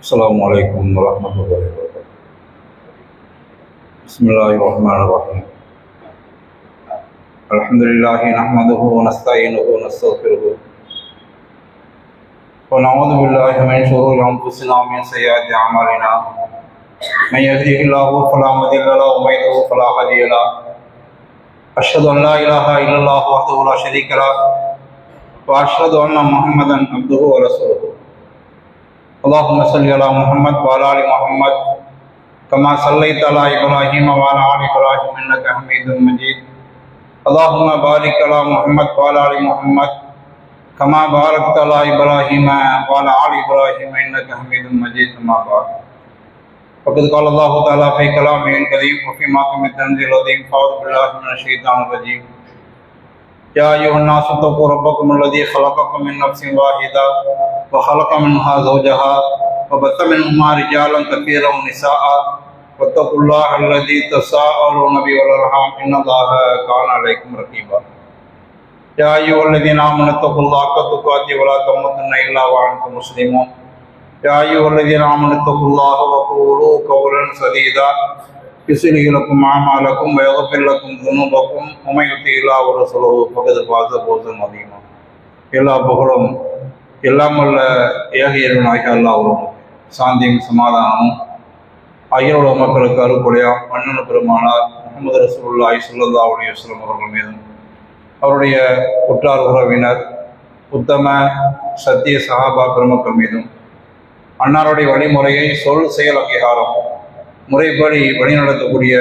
السلام عليكم ورحمة الله وبركاته. بسم الله الرحمن الرحيم. الحمد لله نحمده ونستعينه ونستغفره ونعوذ بالله من شرور أنفسنا ومن سيئات أعمالنا. من يهده الله فلا مضل له ومن يضلل فلا هادي له. أشهد أن لا إله إلا الله وحده لا شريك له وأشهد أن محمدا عبده ورسوله. اللهم صل على محمد وعلى آل محمد كما صليت على إبراهيم وعلى آل إبراهيم إنك حميد مجيد. اللهم بارك على محمد وعلى آل محمد كما باركت على إبراهيم وعلى آل إبراهيم إنك حميد مجيد. أما بعد فقد قال الله تعالى في كلامه الكريم وفي محكم التنزيل العظيم فأعوذ بالله من الشيطان الرجيم. يا أيها الناس اتقوا ربكم الذي خلقكم من نفس واحدة وخلق منها زوجها وبث منهما رجالا كثيرا ونساء واتقوا الله الذي تساءلون به والأرحام إن الله كان عليكم رقيبا. يا أيها الذين آمنوا اتقوا الله حق تقاته ولا تموتن إلا وأنتم مسلمون. يا أيها الذين آمنوا اتقوا الله وقولوا قولا سديدا يصلح لكم أعمالكم ويغفر لكم ذنوبكم ومن يطع الله ورسوله فقد فاز فوزا عظيما. எல்லா புகழும் எல்லாம் வல்ல ஏக இறைவனாகிய அல்லாஹ்வுக்கும் சாந்தியும் சமாதானமும் அகில மக்களுக்கு அருள்புடைய மன்னன் பெருமானார் முஹம்மது ரசூலுல்லாஹி ஸல்லல்லாஹு அலைஹி வஸல்லம் அவர்கள் மீதும் அவருடைய உற்றார் உறவினர் உத்தம சத்திய சஹாபா பெருமக்கள் மீதும் அன்னாருடைய வழிமுறையை சொல் செயல் அங்கீகாரம் முறைப்படி வழிநடத்தக்கூடிய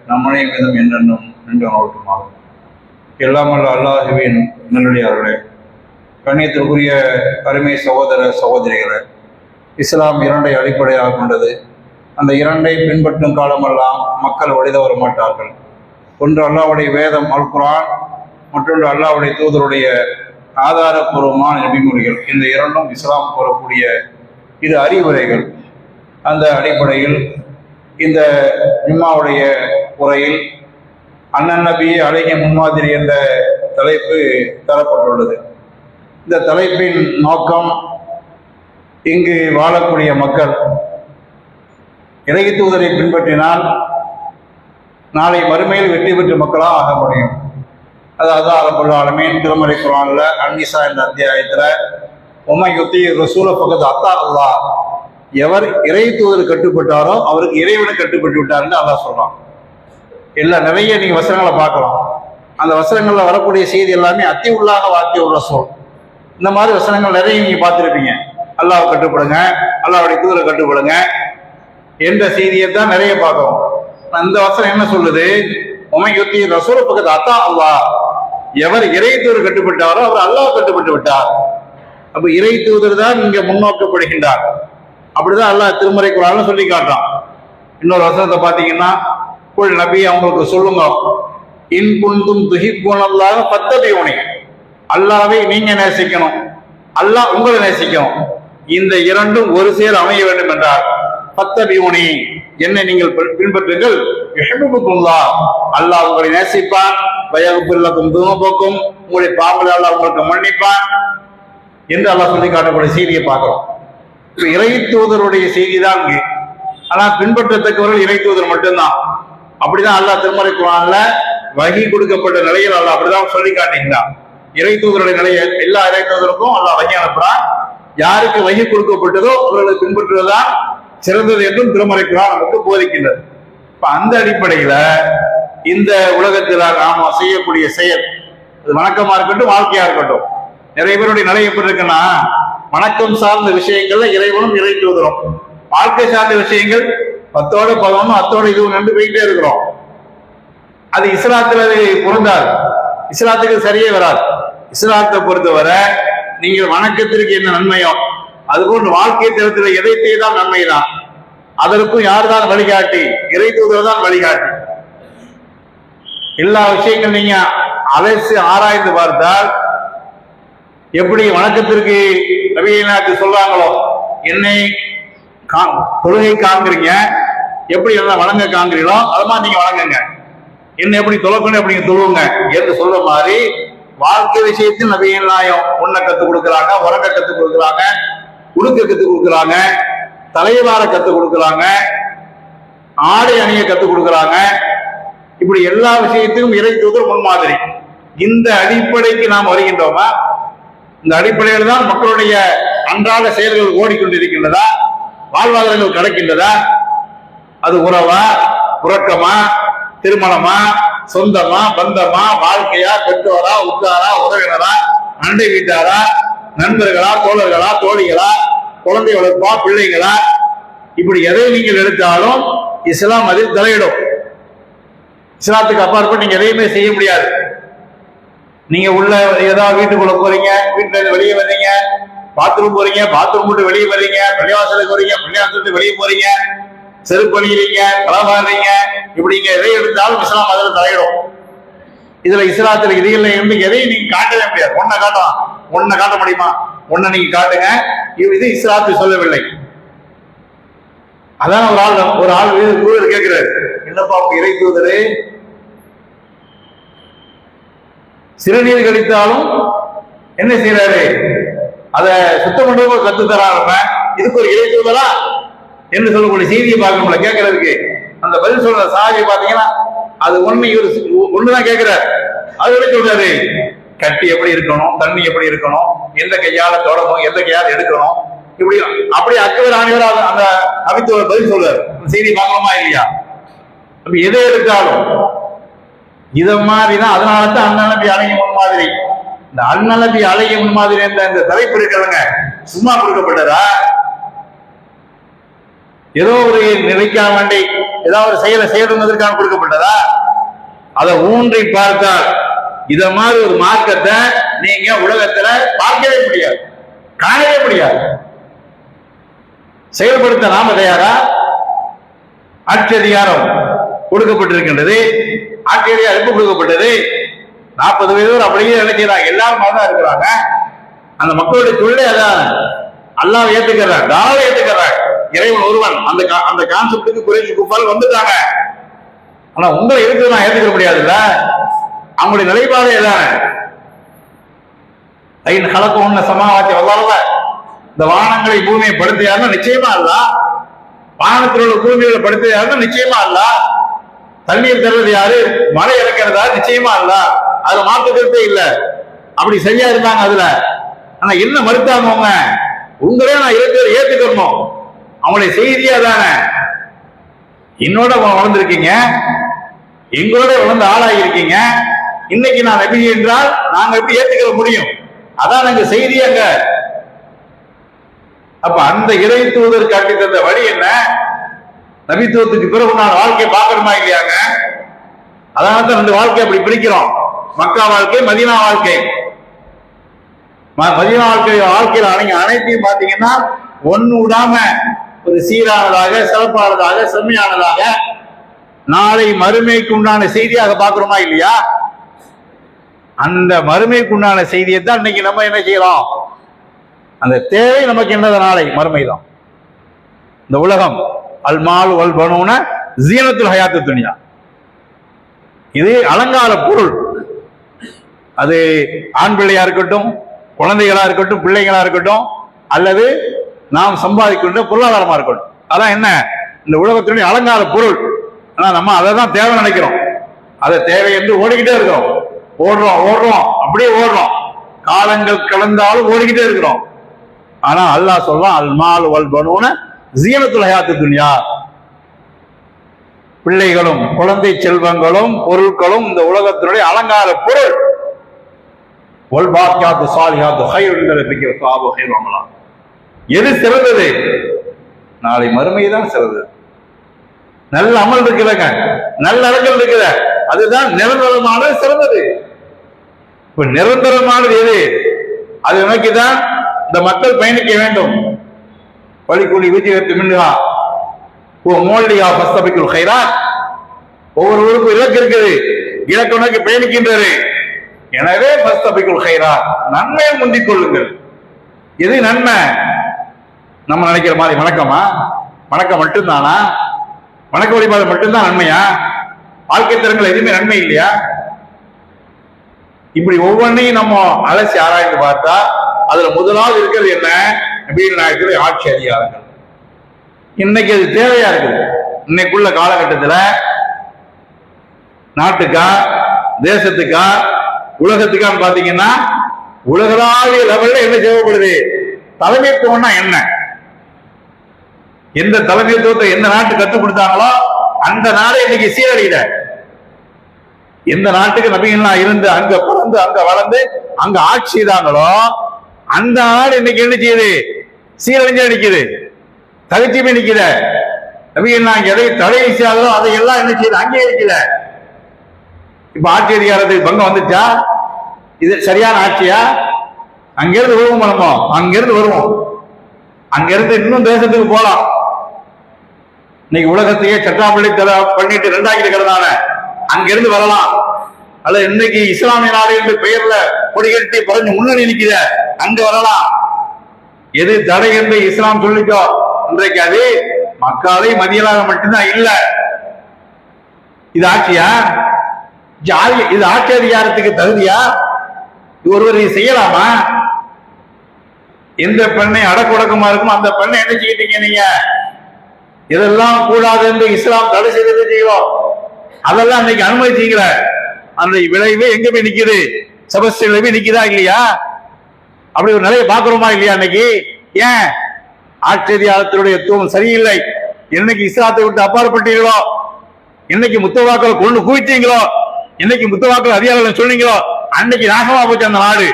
நம்மனை மீதும் என்னென்னும் நின்று நோட்டுமாகும். எல்லாம் வல்ல அல்லாஹுவின் நல்லடியார்களே, கண்ணியத்திற்குரிய அருமை சகோதர சகோதரிகளே, இஸ்லாம் இரண்டை அடிப்படையாக கொண்டது. அந்த இரண்டை பின்பற்றும் காலமெல்லாம் மக்கள் வழி தவற மாட்டார்கள். ஒன்று அல்லாஹ்வுடைய வேதம் அல் குர்ஆன், மற்றொன்று அல்லாஹ்வுடைய தூதருடைய ஆதாரபூர்வமான நபிமொழிகள். இந்த இரண்டும் இஸ்லாம் கூறக்கூடிய இரு அறிவுரைகள். அந்த அடிப்படையில் இந்த ஜும்மாவுடைய உரையில் அண்ணன் நபி அழகிய முன்மாதிரி என்ற தலைப்பு தரப்பட்டுள்ளது. இந்த தலைப்பின் நோக்கம், இங்கு வாழக்கூடிய மக்கள் இறை தூதரை பின்பற்றினால் நாளை மறுமையில் வெற்றி பெற்ற மக்களாக ஆக முடியும். அதாவது ரப்பல் ஆலமீன் திருமறை குர்ஆன்ல அன்-நிசா என்ற அத்தியாயத்தில் உமன் யுத்தி ரசூல ஃபகத் அத்தா அல்லாஹ், எவர் இறை தூதர் கட்டுப்பட்டாரோ அவருக்கு இறைவனை கட்டுப்பட்டு விட்டார்னு அல்லாஹ் சொல்றான். நிறைய நீங்க வசனங்களை பார்க்கலாம். அந்த வசனங்கள்ல வரக்கூடிய செய்தி எல்லாமே அத்தி உள்ளாக வாத்தி உள்ள சொல். இந்த மாதிரி வசனங்கள் நிறைய நீங்க பார்த்துருப்பீங்க. அல்லாஹ் கட்டுப்படுங்க, அல்லாஹ்வுடைய தூதரை கட்டுப்படுங்க என்ற செய்தியை தான் நிறைய பார்க்கிறோம். அந்த வசனம் என்ன சொல்லுது? உமன் யுத்தி ரசூல ஃபகத் அத்தா அல்லாஹ், எவர் இறை தூதர் கட்டுப்பட்டாரோ அவர் அல்லாஹ் கட்டுப்பட்டு விட்டார். அப்ப இறை தூதர் தான் இங்க முன்னோக்கப்படுகின்றார். அப்படிதான் அல்லாஹ் திருமறை குர்ஆன்ல சொல்லி காட்டுறான். இன்னொரு வசனத்தை பார்த்தீங்கன்னா, குல் நபி அவங்களுக்கு சொல்லுங்க, இன் குன்தும் துஹிப்பூனல்லாஹ ஃபத்தபிஊனி, அல்லாஹ்வை நீங்க நேசிக்கணும், அல்லாஹ் உங்களை நேசிக்கணும். இந்த இரண்டும் ஒரு சேர அமைய வேண்டும் என்றார். ஃபத்தபிஊனி, என்னை நீங்கள் பின்பற்றுங்கள், யுஹிப்புக்குமுல்லாஹ், அல்லாஹ் உங்களை நேசிப்பான், வயக்ஃபிர் லக்கும் துனூபக்கும், உங்களுடைய பாவங்களை அல்லாஹ் உங்களுக்கு மன்னிப்பான் என்று அல்லாஹ் சொல்லி காட்டக்கூடிய செய்தியை பார்க்கிறோம். இப்ப இறை தூதருடைய செய்தி தான் இங்கு. ஆனா பின்பற்றத்தக்கவர்கள் இறை தூதர் மட்டும்தான். அப்படிதான் அல்லாஹ் திருமறை குர்ஆன்ல வஹி கொடுக்கப்பட்ட நிலையில் அல்லாஹ் அப்படிதான் சொல்லி காட்டுகிறான். இறை தூதருடைய நிலையை எல்லா இறை தூதருக்கும் அல்லாஹ் வஹி அனுப்புறான். யாருக்கு வஹி கொடுக்கப்பட்டதோ அவர்களை பின்பற்றுவதுதான் சிறந்தது என்றும் திருமறை குர்ஆன் நமக்கு போதிக்கின்றது. இப்ப அந்த அடிப்படையில இந்த உலகத்தில் நாம செய்யக்கூடிய செயல், அது வணக்கமா இருக்கட்டும் வாழ்க்கையா இருக்கட்டும், நிறைய பேருடைய நிலை எப்படி இருக்குன்னா, வணக்கம் சார்ந்த விஷயங்கள்ல இறைவனும் இறை தூதரும், வாழ்க்கை சார்ந்த விஷயங்கள் 10ஓட 11 அத்தோட இதுவும் நின்று போயிட்டே இருக்கிறோம். அது இஸ்லாத்துல பொருந்தாது, இஸ்லாத்துக்கு சரியே வராது. இஸ்லாத்தை பொறுத்தவரை நீங்கள் வணக்கத்திற்கு என்ன நன்மையோ அதுபோன்று வாழ்க்கை தரத்தில் எதை செய்தால் நன்மைதான். அதற்கும் யார் தான் வழிகாட்டி? இறை தூதர் தான் வழிகாட்டி. எல்லா விஷயங்கள் நீங்க அலசி ஆராய்ந்து பார்த்தால், எப்படி வணக்கத்திற்கு நபியனாக்கு சொல்றாங்களோ, என்னை தொழுகை காண்கிறீங்க, எப்படி எல்லாம் வணங்க காண்கிறீங்களோ அது மாதிரி நீங்க வணங்குங்க, என்ன எப்படி தொழக்கணும் எப்படி தொழுவுங்க என்று சொல்ற மாதிரி வாழ்க்கை விஷயத்தில் நபிகள் நாயகம் உண்ண கத்துக் கொடுக்குறாங்க, உறக்க கத்துக் கொடுக்குறாங்க, உடுக்க கத்துக் கொடுக்குறாங்க, தலைவார கத்துக் கொடுக்குறாங்க, ஆடை அணிய கத்துக் கொடுக்குறாங்க. இப்படி எல்லா விஷயத்திலும் இறை தூதர் முன்மாதிரி. இந்த அடிப்படைக்கு நாம் வருகின்றோமா? இந்த அடிப்படையில் தான் மக்களுடைய அன்றாட செயல்கள் ஓடிக்கொண்டிருக்கின்றதா? வாழ்வாதாரங்கள் கிடைக்கின்றதா? அது உறவா, உறக்கமா, திருமணமா, சொந்தமா, பந்தமா, வாழ்க்கையா, பெற்றோரா, உற்றாரா, உறவினரா, அண்டை வீட்டாரா, நண்பர்களா, தோழர்களா, தோழிகளா, குழந்தை வளர்ப்பா, பிள்ளைகளா, இப்படி எதை நீங்கள் எடுத்தாலும் இஸ்லாம் அதில் தலையிடும். இஸ்லாத்துக்கு அப்பாற்பட்டு நீங்க எதையுமே செய்ய முடியாது. நீங்க உள்ள ஏதாவது வீட்டுக்குள்ள போறீங்க, வீட்டுல இருந்து வெளியே வர்றீங்க, பாத்ரூம் போறீங்க, பாத்ரூம் விட்டு வெளியே வர்றீங்க, பள்ளிவாசலுக்கு வரீங்க, பள்ளிவாசலுக்கு வெளியே போறீங்க, செருப்பு அணிகிறீங்க, களவாடுறீங்க, இப்படி நீங்க எதை எடுத்தாலும் இஸ்லாம் அதுல தலையிடும். இதுல இஸ்லாத்துல இதுல இருந்து எதையும் நீங்க காட்டவே முடியாது. ஒன்ன காட்டலாம், ஒன்ன காட்ட முடியுமா? ஒன்ன நீங்க காட்டுங்க, இது இஸ்லாத்து சொல்லவில்லை. அதான் ஒரு ஆள் தூதர் கேட்கிறாரு, என்னப்பா உங்க இறை தூதரு, சிறுநீர் கழித்தாலும் என்ன செய்யறாரு, அதை சுத்தம் பண்றவங்க கத்து தராம இதுக்கு ஒரு இறை தூதரா என்று சொல்லக்கூடிய செய்தியை பார்க்கணும்ல கேட்கறதுக்கு. அந்த பதில் சொல்ற சாகி பாத்தீங்கன்னா அது ஒண்ணுதான் கேட்கிறாரு. அது சொல்றாரு, கட்டி எப்படி இருக்கணும், தண்ணி எப்படி இருக்கணும், எந்த கையால தொடணும், எந்த கையால எடுக்கணும், இப்படி அப்படி அக்கவர் ஆணிவர் அந்த அபித்துவர் பதில் சொல்றாரு. செய்தி பார்க்கணுமா இல்லையா? அப்ப எதை எடுத்தாலும் இத மாதிரிதான். அதனாலதான் அந்நலபி அழகிய முன்மாதிரி. இந்த அந்நலபி அழகிய முன்மாதிரி என்ற இந்த தலைப்பு இருக்கிறவங்க சும்மா கொடுக்கப்பட்டதா? ஏதோ ஒரு நிலைக்காக வேண்டி ஏதாவது ஒரு செயலை செய்யறதுக்காக கொடுக்கப்பட்டதா? அதை ஊன்றி பார்த்தால் இத மாதிரி ஒரு மார்க்கத்தை நீங்க உலகத்துல பார்க்கவே முடியாது, காணவே முடியாது. செயல்படுத்த நாம தயாரா? ஆட்சி அதிகாரம் கொடுக்கப்பட்டிருக்கின்றது. ஆட்சி அதிகாரம் எப்ப கொடுக்கப்பட்டது? 40 வயது அப்படியே நினைக்கிறாங்க, எல்லாரும் தான் இருக்கிறாங்க. அந்த மக்களுடைய தொழிலே அதான். அல்லாஹ் ஏத்துக்கிறாங்க, தாராள ஏத்துக்கிறாங்க, இறைவன் ஒருவன். அந்த கான்செப்டுக்கு குறைஞ்சு குப்பால் வந்துட்டாங்க. ஆனா உங்களை இருக்கு நான் ஏத்துக்க முடியாதுல்ல. அவங்களுடைய நிலைப்பாடு ஏதான கலக்கம் ஒண்ணு சமாவாத்தி வளரல. இந்த வானங்களை பூமியை படுத்தியாருன்னா நிச்சயமா இல்ல. வானத்தில் உள்ள பூமியை படுத்தியாருன்னா நிச்சயமா இல்ல. தண்ணீர் தருவது யாரு, மழை இறக்கிறதா நிச்சயமா இல்ல. அதுல மாற்றுக்கிறதே இல்ல. அப்படி சரியா இருந்தாங்க அதுல. ஆனா என்ன மறுத்தாங்க அவங்க? உங்களே நான் ஏத்துக்கணும். அவங்களுடைய செய்தியா தானே என்னோட வளர்ந்துருக்கீங்க, எங்களோட வளர்ந்து ஆளாகி இருக்கீங்க. இன்னைக்கு நான் நபி என்றால் நாங்க எப்படி ஏத்துக்கிற முடியும்? அதான் எங்க செய்தியாங்க. அப்ப அந்த இறை தூதர் காட்டி தந்த வழி என்ன? நபித்துவத்துக்கு பிறகு நான் வாழ்க்கையை பார்க்கணுமா இல்லையாங்க? அதனால தான் அந்த வாழ்க்கை அப்படி பிரிக்கிறோம். மக்கா வாழ்க்கை, மதீனா வாழ்க்கை. மதீனா வாழ்க்கையில அனைத்தையும் பாத்தீங்கன்னா ஒண்ணு விடாம ஒரு சீரானதாக, சிறப்பானதாக, செம்மையானதாக, நாளை மறுமைக்கு உண்டான செய்தியாக பார்க்கிறோமா இல்லையா? அந்த மறுமைக்கு உண்டான செய்தியை தான் இன்னைக்கு நம்ம என்ன செய்யறோம்? அந்த தேவை நமக்கு என்னது? நாளை மறுமைதான். இந்த உலகம் அல்மால் வல் பனூன ஜீனத்துல் ஹயாத்து துன்யா, இது அலங்கார பொருள். அது ஆண் பிள்ளையா இருக்கட்டும், குழந்தைகளா இருக்கட்டும், பிள்ளைகளா இருக்கட்டும், அல்லது நாம் சம்பாதிக்கின்ற பொருளாதாரமா இருக்கட்டும், அதான் என்ன இந்த உலகத்தினுடைய அலங்கார பொருள். ஆனா நம்ம அதை தான் தேவை நினைக்கிறோம். அதை தேவை என்று ஓடிக்கிட்டே இருக்கிறோம். ஓடுறோம் அப்படியே ஓடுறோம். காலங்கள் கலந்தாலும் ஓடிக்கிட்டே இருக்கிறோம். ஆனா அல்லாஹ் சொல்றான், அல்மால் வல் பனூன ஜீனத்துல் ஹயாத்து துன்யா, பிள்ளைகளும் குழந்தை செல்வங்களும் பொருட்களும் இந்த உலகத்தினுடைய அலங்கார பொருள். வல் பாக்கியாத்து சாலிஹாத்து கைருன் ரப்பிக ஸவாபு கைரு அமலா. எது சிறந்தது? நாளை மறுமை தான் சிறந்தது. நல்ல அமல் இருக்குதுங்க, நல்ல அறங்கள் இருக்குது, அதுதான் நிரந்தரமானது, சிறந்தது. இப்ப நிரந்தரமானது எது? அது நோக்கிதான் இந்த மக்கள் பயணிக்க வேண்டும். வழிக்கூலி விஜயத்து மின்ஹா மோல்லியா பஸ்தபிக்குல் கைராத். ஒவ்வொருவருக்கும் இலக்கு இருக்குது, இலக்கு நோக்கி பயணிக்கின்றது. எனவே பஸ்தபிக்குல் கைராத், நன்மையை முந்திக் கொள்ளுங்கள். எது நன்மை? நம்ம நினைக்கிற மாதிரி வணக்கமா? வணக்கம் மட்டும்தானா? வணக்க வழிபாடு மட்டும்தான் நன்மையா? வாழ்க்கை தரங்கள் எதுவுமே நன்மை இல்லையா? இப்படி ஒவ்வொன்றையும் நம்ம அலசி ஆராய்ந்து பார்த்தா அதுல முதலாவது இருக்கிறது என்ன? நபிகள் நாயகத்துடைய ஆட்சி அதிகாரங்கள். இன்னைக்கு அது தேவையா இருக்குது. இன்னைக்குள்ள காலகட்டத்தில் நாட்டுக்கா, தேசத்துக்கா, உலகத்துக்கான்னு பாத்தீங்கன்னா உலகளாவிய லெவல்ல என்ன தேவைப்படுது? தலைமைத்துவம்னா என்ன? எந்த தலைமைத்துவத்தை எந்த நாட்டு கற்றுக் கொடுத்தாங்களோ அந்த நாடு இன்னைக்கு சீரழியில. எந்த நாட்டுக்கு நபிகள்லாம் இருந்து அங்க பிறந்து அங்க வளர்ந்து அங்க ஆட்சி செய்தாங்களோ அந்த நாடு இன்னைக்கு என்ன செய்யுது? சீரழிஞ்சு நிக்குது, தகுச்சியுமே நிக்கிற. நபிகள்லாம் எதை தடை செய்யாதோ அதையெல்லாம் என்ன செய்யுது? அங்கே இருக்கிற. இப்ப ஆட்சி அதிகாரத்துக்கு பங்கம் வந்துச்சா? இது சரியான ஆட்சியா? அங்கிருந்து வருவோம், நம்ம அங்கிருந்து வருவோம், அங்கிருந்து இன்னும் தேசத்துக்கு போலாம். இன்னைக்கு உலகத்தையே சட்டாப்பள்ளி பண்ணிட்டு ரெண்டாக்கி இருக்கிறதால அங்கிருந்து வரலாம். அல்ல இன்னைக்கு இஸ்லாமிய நாடு என்று பெயர்ல கொடிகட்டி பறஞ்சு முன்னணி நிற்கிற அங்க வரலாம். எது தடை என்று இஸ்லாம் சொல்லிச்சோ இன்றைக்கு அது மக்களை மதியலாக மட்டும்தான் இல்ல. இது ஆட்சியா? இது ஆட்சி அதிகாரத்துக்கு தகுதியா? ஒருவர் செய்யலாமா? எந்த பெண்ணை அடக்குடக்கமா இருக்கும் அந்த பெண்ணை என்ன செய்யறீங்க நீங்க? இதெல்லாம் கூடாது என்று இஸ்லாம் தடை செய்தது செய்வோம். அதெல்லாம் இன்னைக்கு அனுமதிச்சீங்கள. அந்த விளைவு எங்க போய் நிக்குது? செபஸ்டியன்ல போய் நிக்குதா இல்லையா? அப்படி ஒரு நிலையை பாக்குறோமா இல்லையா? இன்னைக்கு ஏன் ஆட்சி அதிகாரத்தினுடைய தூவம் சரியில்லை. என்னைக்கு இஸ்லாத்தை விட்டு அப்பாற்பட்டீங்களோ, இன்னைக்கு முத்தவாக்கள் கொண்டு குவிச்சீங்களோ, இன்னைக்கு முத்தவாக்கள் அதிகாரிகள் சொன்னீங்களோ அன்னைக்கு நாசமா போச்சு அந்த நாடு.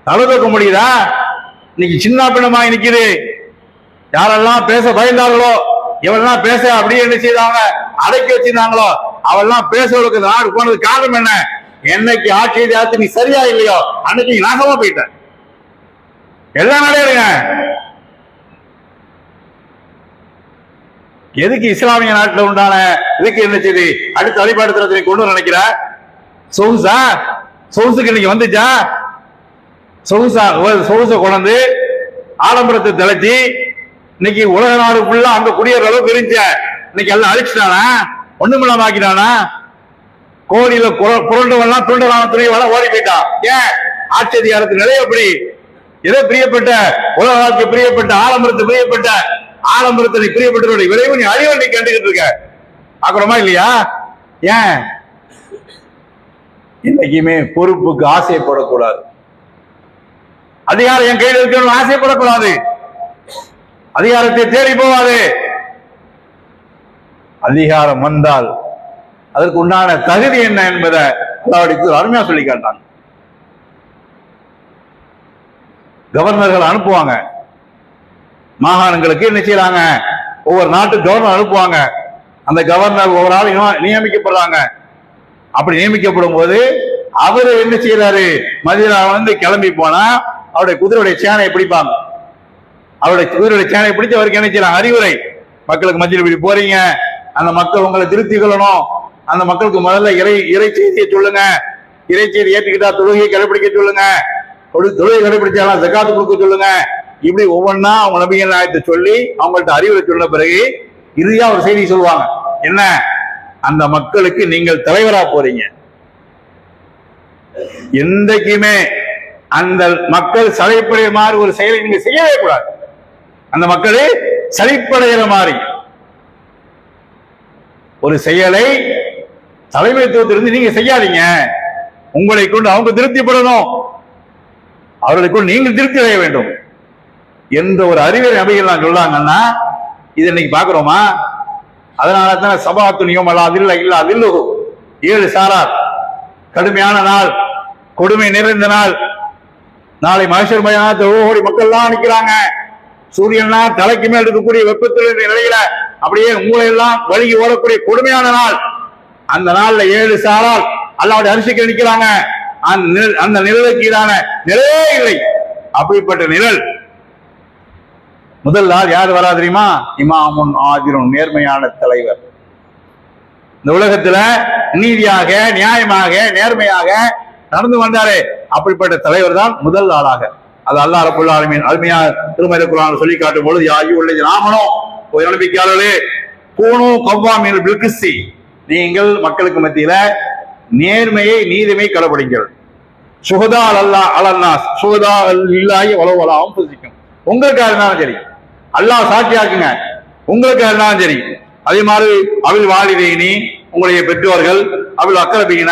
தடுக்க முடியுதா? இன்னைக்கு சின்ன பின்னமாய் நிக்குது. யாரெல்லாம் பேச பயந்தார்களோ, எவெல்லாம் பேச அப்படியே என்ன செய்தாங்க, அடக்கி வச்சிருந்தாங்களோ அவெல்லாம் பேசுறதுக்கு நாடு போனது காரணம் என்ன? என்னைக்கு ஆட்சி அதிகாரத்து நீ சரியா இல்லையோ அன்னைக்கு நாசமா போயிட்ட. எல்லா நாடையுங்க. எதுக்கு இஸ்லாமிய நாட்டில் உண்டான இதுக்கு என்ன செய்து அடுத்த வழிபாடு கொண்டு வர நினைக்கிற? சொகுசா? சொகுசுக்கு இன்னைக்கு வந்துச்சா? சொகுச கொண்டு ஆடம்பரத்தை தெளிச்சு இன்னைக்கு உலக நாடு ஃபுல்லா அங்க குடியேற அளவுக்கு இருந்துச்ச. இன்னைக்கு எல்லாம் அழிச்சுட்டானா? ஒண்ணுமில்லாம ஆக்கிட்டானா? கோடியில புரண்டவெல்லாம் துண்டரான துறையெல்லாம் ஓடி போயிட்டான். ஏன்? ஆட்சி அதிகாரத்து நிலை அப்படி. எதோ பிரியப்பட்ட உலக வாழ்க்கை பிரியப்பட்ட ஆடம்பரத்தை பிரியப்பட்ட ஆடம்பரத்தை பிரியப்பட்டவருடைய விளைவு நீ அழிவை நீ கண்டுகிட்டு இருக்க. ஆக்குறோமா இல்லையா? ஏன்? இன்னைக்குமே பொறுப்புக்கு ஆசைப்படக்கூடாது. அதிகாரம் என் கையில் இருக்கணும்னு ஆசைப்படக்கூடாது. அதிகாரத்தை தேடி போவாது. அதிகாரம் வந்தால் அதற்கு உண்டான தகுதி என்ன என்பதை அருமையா சொல்லி காட்டாங்க. கவர்னர்கள் அனுப்புவாங்க, மாகாணங்களுக்கு என்ன செய்யறாங்க, ஒவ்வொரு நாட்டு கவர்னர் அனுப்புவாங்க. அந்த கவர்னர் ஒவ்வொரு நாள் நியமிக்கப்படுறாங்க. அப்படி நியமிக்கப்படும் போது அவரு என்ன செய்யறாரு, மதியம் வந்து கிளம்பி போனா அவருடைய குதிரையுடைய சேனையை பிடிப்பாங்க. அவருடைய குதிரையுடைய சேனையை பிடிச்சு அவருக்கு என்ன செய்யறாங்க, அறிவுரை. மக்களுக்கு மத்தியில் இப்படி போறீங்க, அந்த மக்கள் உங்களை திருப்தி கொள்ளணும், அந்த மக்களுக்கு முதல்ல இறை செய்தியை சொல்லுங்க, இறை செய்தி ஏற்றுக்கிட்டா தொழுகையை கடைபிடிக்க சொல்லுங்க, தொழுகை கடைபிடிச்சாலும் ஜகாத்து கொடுக்க சொல்லுங்க. இப்படி ஒவ்வொன்னா அவங்க நபிகள் நாயத்தை சொல்லி அவங்கள்ட்ட அறிவுரை சொன்ன பிறகு இறுதியா ஒரு செய்தி சொல்லுவாங்க. என்ன? அந்த மக்களுக்கு நீங்கள் தலைவரா போறீங்க. எந்தைக்குமே அந்த மக்கள் சளைப்படைய மாதிரி ஒரு செயலை நீங்க செய்யவே கூடாது. அந்த மக்களே சளிப்படைகிற மாதிரி ஒரு செயலை தலைமைத்துவத்திலிருந்து நீங்க செய்யாதீங்க. உங்களை கொண்டு அவங்க திருப்திப்படணும், அவர்களை கொண்டு நீங்கள் திருப்தி அடைய வேண்டும் என்ற ஒரு அறிவுரை நபிகள் சொல்றாங்கன்னா இது இன்னைக்கு பாக்குறோமா? அதனால தான் சபாத்து நியமலா அதில்ல இல்ல அதில்லு 7 சாரார் கடுமையான நாள், கொடுமை நிறைந்த நாள். நாளை மகேஸ்வர் மயானத்தை ஓடி மக்கள்லாம் நிற்கிறாங்க. சூரியன்லாம் தலைக்கு மேல் இருக்கக்கூடிய வெப்பத்தில் நிலையில அப்படியே மூளையெல்லாம் வழுகி ஓடக்கூடிய கொடுமையான நாள். அந்த நாள்ல 7 சாரால் அல்லாவுடைய அரிசிக்கு நிற்கிறாங்க. அந்த நிழலுக்கு ஈடான நிழலே இல்லை. அப்படிப்பட்ட நிழல். முதல் நாள் யார் வரா தெரியுமா? இமாமுன் ஆஜிரும், நேர்மையான தலைவர். இந்த உலகத்துல நீதியாக நியாயமாக நேர்மையாக நடந்து வந்தாரே அப்படிப்பட்ட தலைவர் தான் முதல் ஆளாக. அது அல்லாஹ் ரப்பல் ஆலமீன் அருமையா திருமறை குர்ஆன்ல சொல்லி காட்டும் பொழுது நாமனோ நம்பிக்கையாளர்களே கூனு கவ்வாமீன் பில் கிஸ்ஸி, நீங்கள் மக்களுக்கு மத்தியில நேர்மையை நீதிமை கடைபிடிங்கள். சுஹதா அல்லாஹ் அலன்னாஸ் சுஹதா லில்லாஹி வலவ் அலா அன்ஃபுசிக்கும், உங்களுக்காக இருந்தாலும் சரி அல்லாஹ் சாட்சியாக்குங்க. உங்களுக்கு இருந்தாலும் சரி. அதே மாதிரி அவில் வாலிதைனி, உங்களுடைய பெற்றோர்கள், அவில் அக்கரபீன,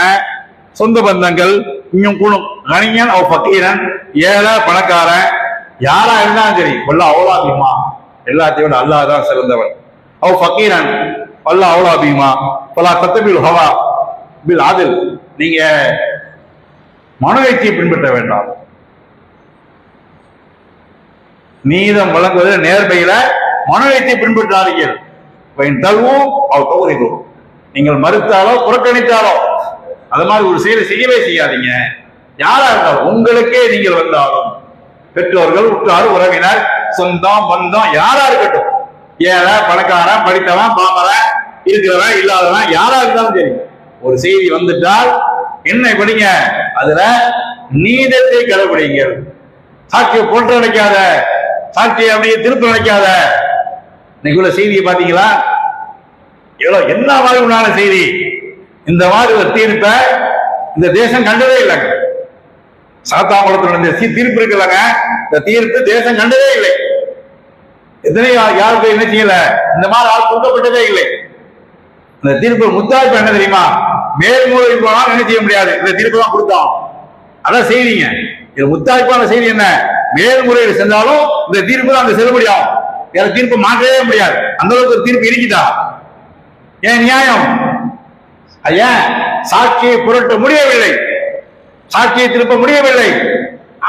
சொந்த பந்தங்கள், இன்னும் கூடும் கணியன் அவ பக்கீரன், ஏழை பணக்காரன், யாரா இருந்தாலும் சரி. வல்ல அவ்வளோபிமா, எல்லாத்தையும் அல்லாஹ் தான் சிறந்தவன். அவ பக்கீரன் வல்ல அவ்வளோபிமா பலா தத்தபில் ஹவா பில் ஆதில், நீங்க மனோயத்தை பின்பற்ற வேண்டாம். நீதம் வழங்குவதில் நேர்மையில மனோயத்தை பின்பற்றாதீர்கள். தல்வும் அவர் தவறிதோ, நீங்கள் மறுத்தாலோ புறக்கணித்தாலோ அது மாதிரி ஒரு செயலை செய்யவே செய்யாதீங்க. யாரா இருந்தாலும், உங்களுக்கே நீங்கள் வந்தாலும், பெற்றோர்கள், உற்றார், உறவினர், சொந்தம், பந்தம், யாரா இருக்கட்டும், ஏழை பணக்காரன், படித்தவன், பாமரன், இருக்கிறவன், இல்லாதவன், யாரா இருந்தாலும் சரி, ஒரு செய்தி வந்துட்டால் என்ன படிங்க, அதுல நீதத்தை கடைபிடிங்கள். சாட்சியை போட்டு நினைக்காத, சாட்சியை அப்படியே திருப்பி நினைக்காத. இன்னைக்கு உள்ள செய்தியை பாத்தீங்களா? எவ்வளவு என்ன வாழ்வுனால செய்தி. இந்த மாதிரி ஒரு தீர்ப்பை இந்த தேசம் கண்டதே இல்லைங்க. சாத்தாங்குளத்தில் இந்த தீர்ப்பு இருக்குல்லங்க, இந்த தீர்ப்பு தேசம் கண்டதே இல்லை. எத்தனை யாருக்கு என்ன செய்யல, இந்த மாதிரி ஆள் கொடுக்கப்பட்டதே இல்லை. இந்த தீர்ப்பு முத்தாய்ப்பு என்ன தெரியுமா? மேல்முறையில் போனாலும் என்ன செய்ய முடியாது, இந்த தீர்ப்பு தான் கொடுத்தோம். அதான் செய்திங்க. இது முத்தாய்ப்பான செய்தி என்ன? மேல்முறையில் சென்றாலும் இந்த தீர்ப்பு தான் அங்க செல்லுபடியாகும். வேற தீர்ப்பு மாற்றவே முடியாது. அந்த அளவுக்கு ஒரு தீர்ப்பு இருக்குதா? ஏன் நியாயம்? ஐயா, சாட்சியை புரட்ட முடியவில்லை, சாட்சியை திருப்ப முடியவில்லை,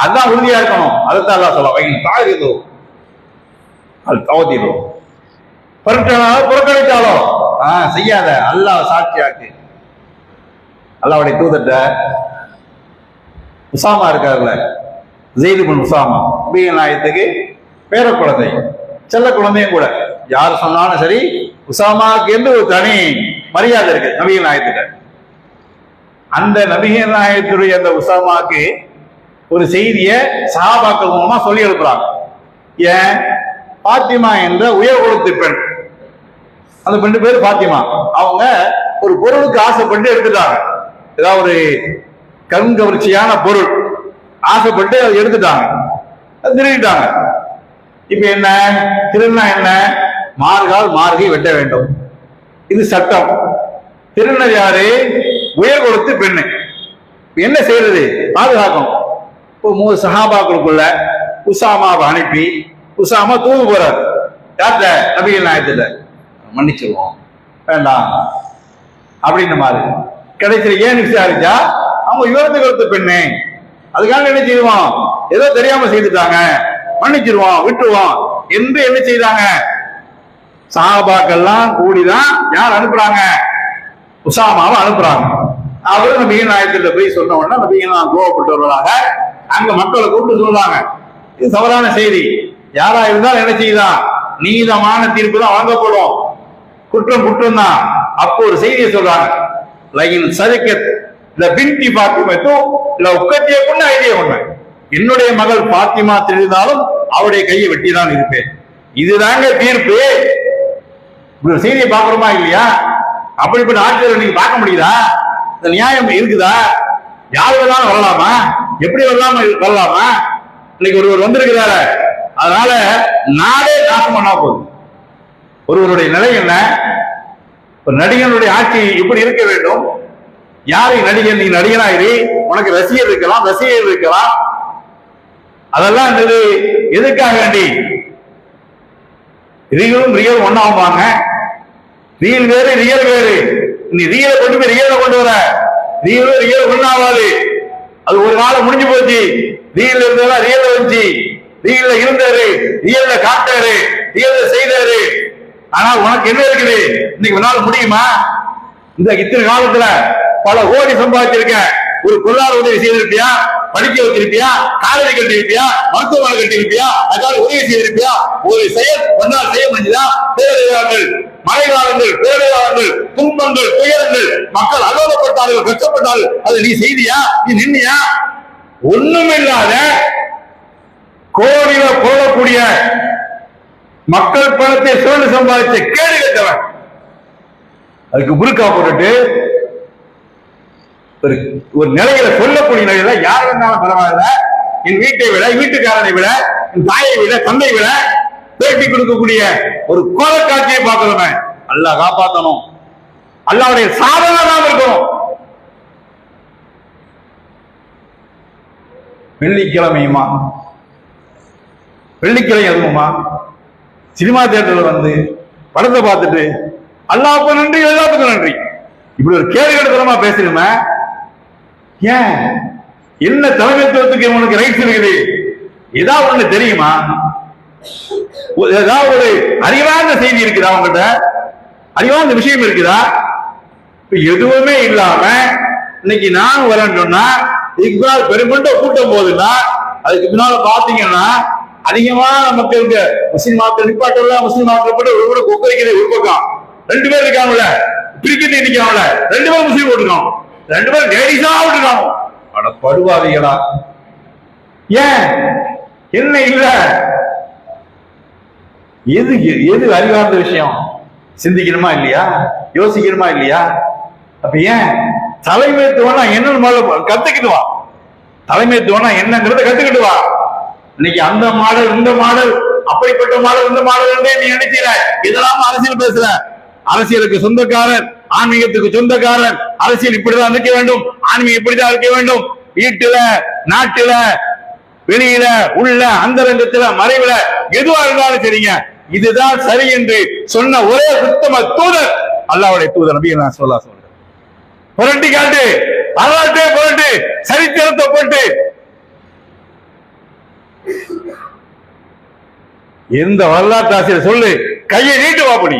அதுதான் உறுதியா இருக்கணும். அதுதான் அல்லாஹ் சொல்ல வைங்க தாரிதோ அது தவதிலோ, புரட்டாலோ புறக்கணித்தாலோ செய்யாத, அல்லாஹ் சாட்சியாக்கு. அல்லாஹ்வுடைய தூதர்ட்ட உசாமா இருக்காருல்ல, ஸெய்த் இப்னு உசாமா, நபிகள் நாயகத்துக்கு பேர குழந்தை, செல்ல குழந்தையும் கூட. யார் சொன்னாலும் சரி, உசாமாவுக்கு என்று ஒரு தனி மரியாதை இருக்கு நபிகள் நாயகத்துக்கு. அந்த நபிகள் நாயகத்துடைய அந்த உசாமாவுக்கு ஒரு செய்தியை சஹாபாக்கள் மூலமா சொல்லி எழுப்புறாங்க. ஏன்? பாத்திமா என்ற உயர் குலத்து பெண், அந்த பெண்ணு பேர் பாத்திமா. அவங்க ஒரு பொருளுக்கு ஆசைப்பட்டு எடுத்துட்டாங்க. ஏதாவது ஒரு கண் கவர்ச்சியான பொருள் ஆசைப்பட்டு அதை எடுத்துட்டாங்க, திருடிட்டாங்க. இப்ப என்ன திருநா என்ன? மார்கால் மார்கை வெட்ட வேண்டும், இது சட்டம். திருநர் யாரு? உயர் கொடுத்து பெண்ணு. என்ன செய்யறது? பாதுகாக்கணும். இப்போ 3 சஹாபாக்களுக்குள்ள உசாமாவை அனுப்பி, உசாமா தூது போறார். யார்கிட்ட? நபிகள் நாயகத்துல. மன்னிச்சிருவோம், வேண்டாம் அப்படின்ற மாதிரி. கடைசியில் ஏன் விசாரிச்சா, அவங்க உயர்ந்து கொடுத்த பெண்ணு, அதுக்காக என்ன செய்வோம், ஏதோ தெரியாம செய்துட்டாங்க, மன்னிச்சிருவோம், விட்டுருவோம் என்று என்ன செய்தாங்க? சஹாபாக்கள்லாம் கூடிதான் யார் அனுப்புறாங்க? உசாமாவை அனுப்புறாங்க. அவரு நபிகள் நாயகத்துல போய் சொன்ன உடனே நபிகள் கோவப்பட்டவர்களாக அங்க மக்களை கூப்பிட்டு சொல்றாங்க, இது தவறான செய்தி. யாரா இருந்தாலும் என்ன செய்யுதான்? நீதமான தீர்ப்பு தான் வழங்கப்படும், குற்றம் குற்றம் தான். அப்போ ஒரு செய்தியை சொல்றாங்க, லைன் சரிக்கத் பின்டி பாத்திமத்தோ இல்ல உக்கத்திய கொண்டு ஐடியா கொண்ட, என்னுடைய மகள் பாத்திமா தெரிந்தாலும் அவருடைய கையை வெட்டிதான் இருப்பேன். இதுதாங்க தீர்ப்பு. செய்தியை பார்க்கிறோமா இல்லையா? அப்படிப்பட்ட ஆட்சியரை நீங்க பார்க்க முடியுதா? இந்த நியாயம் இருக்குதா? யார் வேணாலும் வரலாமா? எப்படி வரலாமா? இன்னைக்கு ஒருவர் வந்திருக்கிறாரு, அதனால நாடே நாசம் பண்ணா போகுது. ஒருவருடைய நிலை என்ன? ஒரு நடிகனுடைய ஆட்சி இப்படி இருக்க வேண்டும். யாரை நடிகன்? நீ நடிகனாயிரு, உனக்கு ரசிகர் இருக்கலாம், அதெல்லாம் எதுக்காக வேண்டி? ரியலும் ரியல் ஒன்னாவாங்க. ரியல் வேறு ரியல் வேறு. நீ ரியலை கொண்டு போய் ரியலை கொண்டு வர, ரியல் ஒன்னாவாது. அது ஒரு நாள் முடிஞ்சு போச்சு. ரியல் இருந்ததா ரியல் வந்துச்சு, ரியல்ல இருந்தாரு, ரியல்ல காட்டாரு, ரியல்ல செய்தாரு. ஆனா உனக்கு என்ன இருக்குது? இன்னைக்கு ஒரு நாள் முடியுமா? இந்த இத்தனை காலத்துல பல கோடி சம்பாதிச்சிருக்க, ஒரு பொருளாதார உதவி செய்திருப்பியா, படிக்க வச்சிருப்பியா, காலேஜ் கட்டிருப்பியா, மருத்துவமனை கட்டிருப்பியா, அதுக்காக உதவி செய்திருப்பியா? ஒரு செயல் ஒன்றால் செய்ய முடிஞ்சதா? பேரழிவார்கள், மழை காலங்கள், பேரழிவார்கள், துன்பங்கள், துயரங்கள், மக்கள் அலோலப்பட்டார்கள், கஷ்டப்பட்டார்கள், அதை நீ செய்தியா? நீ நின்னியா? ஒண்ணுமில்லாத கோடியில போடக்கூடிய மக்கள் பணத்தை சுரண்டு சம்பாதிச்ச கேடு கட்டவன், அதுக்கு புருக்கா போட்டுட்டு ஒரு நிலையில சொல்லக்கூடிய நிலையில யார் வேணாலும் பரவாயில்ல, என் வீட்டை விட, வீட்டுக்காரனை விட, என் தாயை விட, தந்தை விட பேட்டி கொடுக்கக்கூடிய ஒரு கோல காட்சியை பார்க்கிறோமே. அல்லாஹ் காப்பாற்றணும், அல்லாஹ்வுடைய சாதனை தான் இருக்கணும். வெள்ளிக்கிழமையுமா, வெள்ளிக்கிழமை அதுவுமா சினிமா தியேட்டர்ல வந்து படத்தை பார்த்துட்டு அல்லாஹ்வுக்கு நன்றி எல்லாத்துக்கும் நன்றி இப்படி ஒரு கேடுகட்டத்தனமா பேசுறோமே. ஏன் என்ன தலைமைத்துவத்துக்கு உனக்கு ரைட்ஸ் இருக்குது? ஏதாவது ஒண்ணு தெரியுமா? ஏதாவது ஒரு அறிவார்ந்த செய்தி இருக்குதா உங்ககிட்ட? அறிவார்ந்த விஷயம் இருக்குதா? எதுவுமே இல்லாம இன்னைக்கு நான் வரேன்னு சொன்னா இக்பால் பெருமண்ட கூட்டம் போகுதுன்னா அதுக்கு பின்னால பாத்தீங்கன்னா அதிகமான மக்களுக்கு முஸ்லிம் மக்கள் நிப்பாட்டல, முஸ்லிம் மக்கள் போட்டு ஒரு கூட கொக்கரிக்கிறது ஒரு பக்கம், 2 பேர் இருக்காங்கல்ல கிரிக்கெட் நிக்காங்கல்ல 2 பேர் முஸ்லிம் போட்டுருக்கோம், 2 பேர் லேடிஸா விட்டுருக்காங்க. அட படுவாதீங்களா? ஏன் என்ன இல்ல? எது எது அறிவார்ந்த விஷயம்? சிந்திக்கணுமா இல்லையா? யோசிக்கணுமா இல்லையா? அப்ப ஏன் தலைமைத்துவம்னா என்னன்னு கத்துக்கிட்டு வா. தலைமைத்துவம்னா என்னங்கிறத கத்துக்கிட்டு வா. இன்னைக்கு அந்த மாடல் இந்த மாடல் அப்படிப்பட்ட மாடல் இந்த மாடல் நீ நினைக்கிற, இதெல்லாம் அரசியல் பேசுற. அரசியலுக்கு சொந்தக்காரன், ஆன்மீகத்துக்கு சொந்தக்காரன். அரசியல் இப்படிதான் இருக்க வேண்டும், ஆன்மீகம் இப்படிதான் இருக்க வேண்டும். வீட்டுல, நாட்டுல, வெளியில, உள்ள, அந்தரங்கத்துல, மறைவுல எதுவா இருந்தாலும் சரிங்க, இதுதான் சரி என்று சொன்ன ஒரே உத்தம தூதர் அல்லாஹ்வுடைய தூதர் நபி ஸல்லல்லாஹு அலைஹி வஸல்லம். புரட்டி காட்டு, வரலாற்றை புரட்டு, சரித்திரத்தை போட்டு எந்த வரலாற்று ஆசிரியர் சொல்லு, கையை நீட்டு வாப்படி.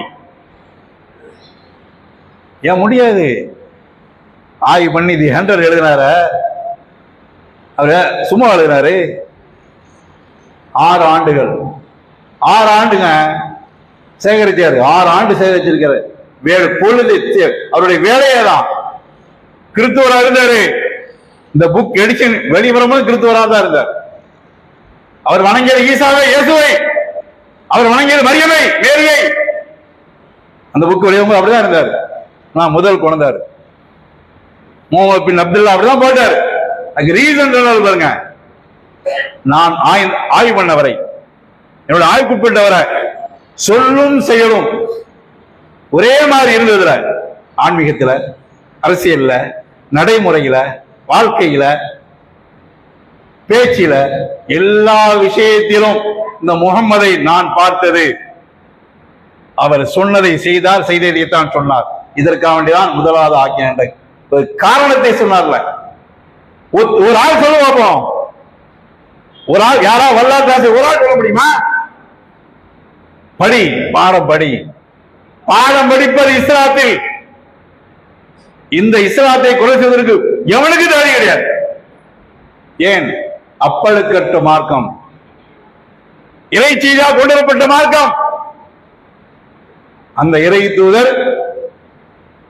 ஏன் முடியாது? ஆய்வு பண்ணி தி ஹண்டர் எழுதினார, அவரு சும்மா எழுதினாரு. 6 ஆண்டுகள், 6 ஆண்டுங்க சேகரிச்சாரு. 6 ஆண்டு சேகரிச்சிருக்காரு. பொழுது அவருடைய வேலையே தான். கிறிஸ்துவரா இருந்தாரு. இந்த புக் எடிஷன் வெளிவரமும் கிறிஸ்துவரா தான் இருந்தார். அவர் வணங்கியது ஈசாவை, இயேசுவை. அவர் வணங்கியது மரியமை, மேரியை. அந்த புக் வெளிவரும் அப்படிதான் இருந்தார். நான் முதல் கொண்டாரு முகமது பின் அப்துல்லா அப்படிதான் போட்டாரு. அதுக்கு ரீசன் பாருங்க. நான் ஆய்வு பண்ணவரை, என்னோட ஆய்வுக்குட்பட்டவரை, சொல்லும் செயலும் ஒரே மாதிரி இருந்ததுல, ஆன்மீகத்துல, அரசியல்ல, நடைமுறையில, வாழ்க்கையில, பேச்சில, எல்லா விஷயத்திலும் இந்த முகம்மதை நான் பார்த்தது. அவர் சொன்னதை செய்தார், செய்ததைத்தான் சொன்னார். இதற்காக வேண்டிதான் முதலாவது ஆக்கிய காரணத்தை சொன்னார்ல. ஒரு ஆள் சொல்ல பார்ப்போம். ஒரு ஆள் யாரா வரலாற்று ஒரு ஆள் சொல்ல முடியுமா? படி, பாடம் படி. பாடம் படிப்பது இஸ்லாத்தில். இந்த இஸ்லாத்தை கொலை செய்வதற்கு எவனுக்கு தகுதி கிடையாது. ஏன்? அப்பழுக்கற்ற மார்க்கம், இறைச்சியா கொண்டு வரப்பட்ட மார்க்கம். அந்த இறை தூதர்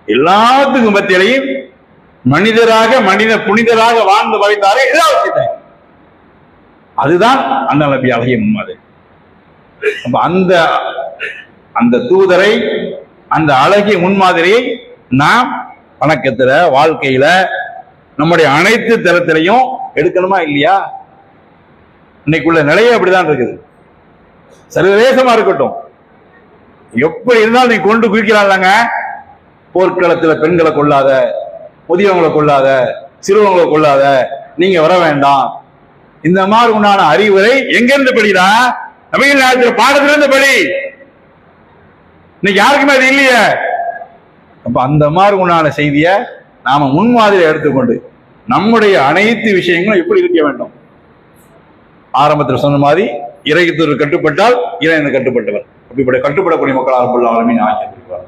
எல்லாத்துக்கும் மத்தியிலையும் மனிதராக, மனித புனிதராக வாழ்ந்து வரைந்தாரே. அதுதான் அந்த நபி அழகிய முன்மாதிரி. அந்த அந்த தூதரை, அந்த அழகிய முன்மாதிரியை நாம் வணக்கத்துல, வாழ்க்கையில, நம்முடைய அனைத்து தரத்திலையும் எடுக்கணுமா இல்லையா? இன்னைக்குள்ள நிலையே அப்படிதான் இருக்குது. சர்வதேசமா இருக்கட்டும், எப்படி இருந்தாலும் நீ கொண்டு குவிக்கிறாங்க. போர்க்களத்துல பெண்களை கொள்ளாத, முதியவங்களை கொள்ளாத, சிறுவங்களை கொள்ளாத, நீங்க வர வேண்டாம். இந்த மாதிரி உண்டான அறிவுரை எங்கிருந்து படிடா? நபிகள் நாயகத்தின் பாடத்திலிருந்து படி. இன்னைக்கு யாருக்குமே அது இல்லையே. அப்ப அந்த மாதிரி உண்டான செய்திய நாம முன்மாதிரி எடுத்துக்கொண்டு நம்முடைய அனைத்து விஷயங்களும் எப்படி இருக்க வேண்டும்? ஆரம்பத்தில் சொன்ன மாதிரி இறைத்தூதர் கட்டுப்பட்டால் இறைவனுக்கு கட்டுப்பட்டவர். அப்படிப்பட்ட கட்டுப்படக்கூடிய மக்கள் ரப்பல் ஆலமீன் ஆக்கி வைப்பார்.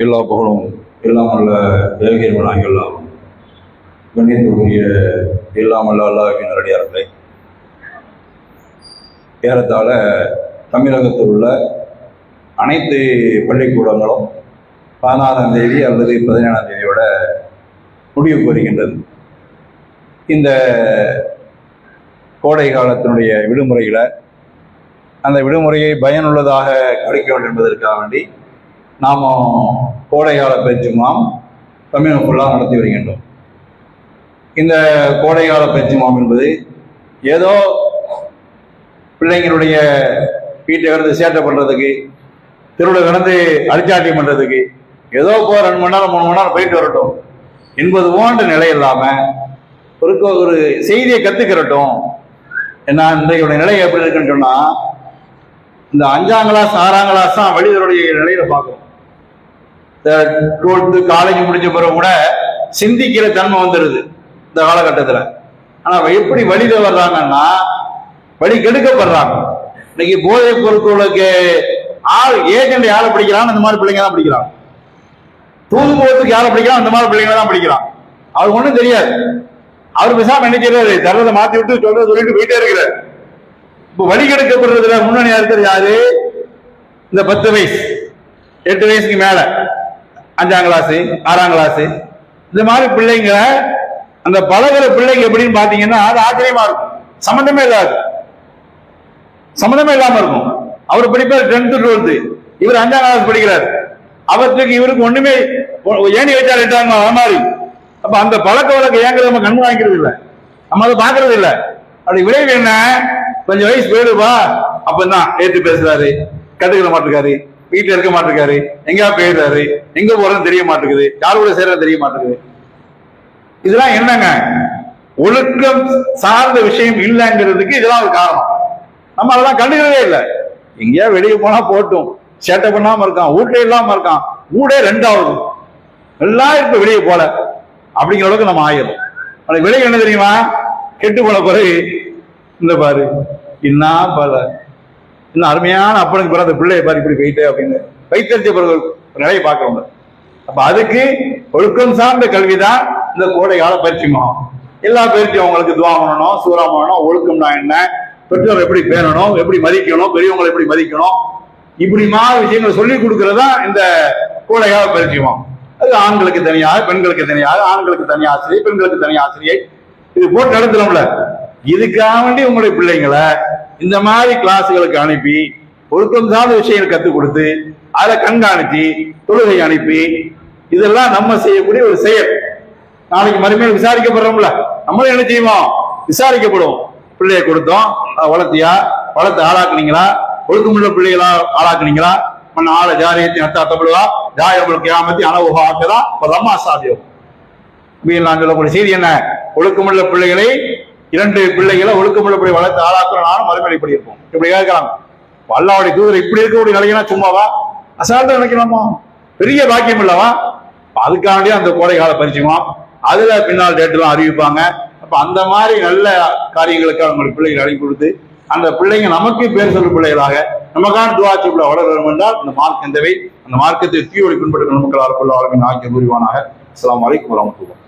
எல்லா புகழும் எல்லாம் அல்ல ஏகீர்வனாக எல்லாம் கண்ணியத்துக்குரிய எல்லாம் அல்ல அல்லாஹ்வின் நல்லடியார்களே, ஏறத்தாழ தமிழகத்தில் உள்ள அனைத்து பள்ளிக்கூடங்களும் 16ஆம் தேதி அல்லது 17ஆம் தேதியோட முடிவுக்கு வருகின்றது. இந்த கோடை காலத்தினுடைய விடுமுறையில அந்த விடுமுறையை பயனுள்ளதாக கழிக்க வேண்டும் என்பதற்காக வேண்டி நாம கோடை கால பேச்சுமாம் தமிழ் ஃபுல்லாக நடத்தி வருகின்றோம். இந்த கோடைகால பயிற்சி முகாம் என்பது ஏதோ பிள்ளைங்களுடைய வீட்டை கடந்து சேட்டை பண்ணுறதுக்கு, தெருவில் கடந்து அரிச்சாட்டியம் பண்ணுறதுக்கு, ஏதோ 2 மணி நேரம் 3 மணி நேரம் போயிட்டு வரட்டும் என்பது போன்ற நிலை இல்லாமல் ஒரு செய்தியை கற்றுக்கிறட்டும். ஏன்னா இன்றைய நிலை எப்படி இருக்குன்னு சொன்னால், இந்த 5ஆம் கிளாஸ் 6ஆம் கிளாஸ் தான் வழிதருடைய நிலையில பார்க்குறோம். இந்த 12th காலேஜ் முடிஞ்ச பிறகு கூட சிந்திக்கிற தன்மை வந்துடுது இந்த காலகட்டத்தில். ஆனால் எப்படி வழியில வர்றாங்கன்னா வழி கெடுக்கப்படுறாங்க. இன்னைக்கு போதைப் பொருட்களுக்கு ஏஜென்ட் யாரை பிடிக்கிறான், அந்த மாதிரி பிள்ளைங்க தான் பிடிக்கிறான். தூது போகிறதுக்கு யாரை பிடிக்கிறான், அந்த மாதிரி பிள்ளைங்க தான் பிடிக்கிறான். அவருக்கு ஒன்றும் தெரியாது. அவர் பேசாம என்ன செய்யறாரு, தரதை மாத்தி விட்டு சொல்லிட்டு போயிட்டே இருக்கிறார். இப்போ வழி கெடுக்கப்படுறதுல முன்னணியா இருக்கிறது யாரு? இந்த 10 வயசு 8 வயசுக்கு மேல 5ஆம் கிளாஸ் 6ஆம் கிளாஸ் இந்த மாதிரி பிள்ளைங்க, அந்த பழகிற பிள்ளைங்க எப்படின்னு பாத்தீங்கன்னா அது ஆச்சரியமா இருக்கும். சம்பந்தமே இல்லாம இருக்கும். அவர் படிப்பார் 10th 12th, இவர் 5ஆம் கிளாஸ் படிக்கிறார். அவருக்கு இவருக்கு ஒண்ணுமே ஏணி வச்சா 8ஆம் மாதிரி. அப்ப அந்த பழக்க வழக்கம் ஏங்கிறது நம்ம கண்ணு வாங்கிக்கிறது இல்லை, நம்ம அதை பாக்குறது இல்லை. அப்படி விளைவு என்ன, கொஞ்சம் வயசு போயிடுவா அப்பதான் ஏற்று பேசுறாரு, கட்டுக்கிற மாட்டிருக்காரு, வீட்டுல இருக்க மாட்டிருக்காரு, எங்கேயா போயிடுறாரு, எங்க போறதுன்னு தெரிய மாட்டேங்குது, யாரு கூட சேர்றது தெரிய மாட்டேங்குது. இதெல்லாம் என்னங்க, ஒழுக்கம் சார்ந்த விஷயம் இல்லைங்கிறதுக்கு இதெல்லாம் ஒரு காரணம். நம்ம அதெல்லாம் கண்டுக்கிறதே இல்லை. எங்கேயா வெளியே போனா போட்டும், சேட்டை பண்ணாம இருக்கான், வீட்டுல இல்லாம இருக்கான், ஊடே 2வது எல்லாம் இப்ப வெளியே போல அப்படிங்கிற அளவுக்கு நம்ம ஆயிரும். அது விளைவு என்ன தெரியுமா, கெட்டு போன பிறகு இந்த பாரு இன்னும் பல இன்னும் அருமையான அப்பனுக்கு பிறகு அந்த பிள்ளைய பாரு இப்படி போயிட்டு அப்படின்னு வைத்தறிச்ச பிறகு நிலையை பார்க்கறோம். அப்ப அதுக்கு ஒழுக்கம் சார்ந்த கல்விதான் இந்த கோடை கால பயிற்சி முகாம். எல்லா பயிற்சியும் அவங்களுக்கு துவா பண்ணணும், சூறா பண்ணணும், ஒழுக்கம்னா என்ன, பெற்றோர் எப்படி பேணணும், எப்படி மதிக்கணும், பெரியவங்களை எப்படி மதிக்கணும், இப்படி மாதிரி விஷயங்களை சொல்லிக் கொடுக்கறதா இந்த கோடை கால பயிற்சி முகாம். அது ஆண்களுக்கு தனியாக, பெண்களுக்கு தனியாக, ஆண்களுக்கு தனி ஆசிரியர், பெண்களுக்கு தனி ஆசிரியை, இது போட்டு நடத்தணும்ல. இதுக்காக வேண்டி உங்களுடைய பிள்ளைங்களை இந்த மாதிரி கிளாஸுகளுக்கு அனுப்பி ஒழுக்கம் சார்ந்த விஷயங்களை கற்றுக் கொடுத்து அதை கண்காணிச்சு தொழுகை அனுப்பி, இதெல்லாம் நம்ம செய்யக்கூடிய ஒரு செயல். நாளைக்கு மறுமையில் விசாரிக்கப்படுறோம்ல, நம்மளும் என்ன செய்வோம், விசாரிக்கப்படும். பிள்ளைய கொடுத்தோம், வளர்த்து ஆளாக்குனீங்களா, ஒழுக்கமுள்ள பிள்ளைகளா ஆளாக்குனீங்களா, ஆள ஜாரியத்தை நத்தா தமிழா ஜாயங்களுக்கு யாமத்தி அனவுகா ஆக்குதா ரம்மா சாதியம். நான் சொல்லக்கூடிய செய்தி என்ன, ஒழுக்கமுள்ள பிள்ளைகளை 2 பிள்ளைகளை ஒழுக்கமுள்ள பிள்ளை வளர்த்து ஆளாக்குறனாலும் மறுமொழி இப்படி இருப்போம். இப்படி கேட்கலாம், அல்லாவுடைய தூதர் இப்படி இருக்கக்கூடிய நிலைனா சும்மாவா, அசால்ட்டா நினைக்கலாமா, பெரிய பாக்கியம் இல்லவா? அதுக்காண்டி அந்த கோடை கால பரிச்சயம் அதுல பின்னால் டேட்டெல்லாம் அறிவிப்பாங்க. அப்ப அந்த மாதிரி நல்ல காரியங்களுக்கு அவங்களுக்கு பிள்ளைகள் அழைப்பு கொடுத்து அந்த பிள்ளைங்க நமக்கு பேர் சொல்லும் பிள்ளைகளாக நமக்கான துவாச்சிக்குள்ள வளர வேண்டும் என்றால் அந்த மார்க் எந்தவை, அந்த மார்க்கத்தை தீயோடு பின்பற்ற நமக்கு ஆக்கிய புரிவானாக. அஸ்ஸலாமு அலைக்கும் வரஹ்மத்துல்லாஹ்.